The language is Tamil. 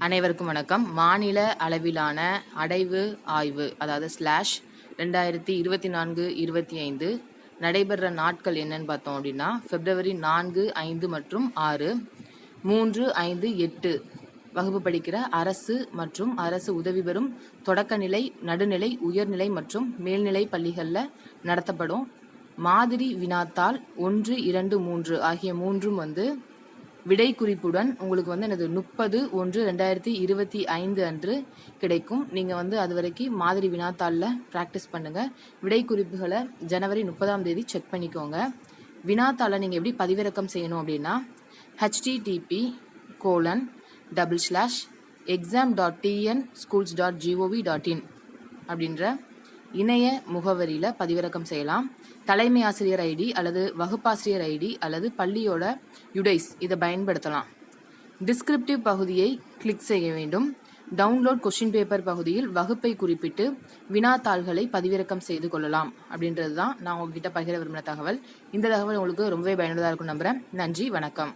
அனைவருக்கும் வணக்கம். மாநில அளவிலான அடைவு ஆய்வு அதாவது ஸ்லாஷ் 2024-25 நடைபெற நாட்கள் என்னன்னு பார்த்தோம் அப்படின்னா February 4, 5 மற்றும் 6, 3, 5, 8 வகுப்பு படிக்கிற அரசு மற்றும் அரசு உதவி பெறும் தொடக்கநிலை, நடுநிலை, உயர்நிலை மற்றும் மேல்நிலை பள்ளிகளில் நடத்தப்படும். மாதிரி வினாத்தாள் 1, 2, 3 ஆகிய மூன்றும் விடை குறிப்புடன் உங்களுக்கு எனது 30/1/2025 அன்று கிடைக்கும். நீங்கள் அது வரைக்கும் மாதிரி வினாத்தாளில் ப்ராக்டிஸ் பண்ணுங்கள். விடை குறிப்புகளை ஜனவரி 30ஆம் தேதி செக் பண்ணிக்கோங்க. வினாத்தாளை நீங்கள் எப்படி பதிவிறக்கம் செய்யணும் அப்படின்னா http://exam.tnschools.gov.in அப்படின்ற இணைய முகவரியில் பதிவிறக்கம் செய்யலாம். தலைமை ஆசிரியர் ஐடி அல்லது வகுப்பாசிரியர் ஐடி அல்லது பள்ளியோட யுடைஸ் இதை பயன்படுத்தலாம். டிஸ்கிரிப்டிவ் பகுதியை கிளிக் செய்ய வேண்டும். டவுன்லோட் கொஸ்டின் பேப்பர் பகுதியில் வகுப்பை குறிப்பிட்டு வினாத்தாள்களை பதிவிறக்கம் செய்து கொள்ளலாம் அப்படின்றது தான் நான் உங்ககிட்ட பகிர விரும்பின தகவல். இந்த தகவல் உங்களுக்கு ரொம்பவே பயனுள்ளதாக இருக்கும் நம்புகிறேன். நன்றி, வணக்கம்.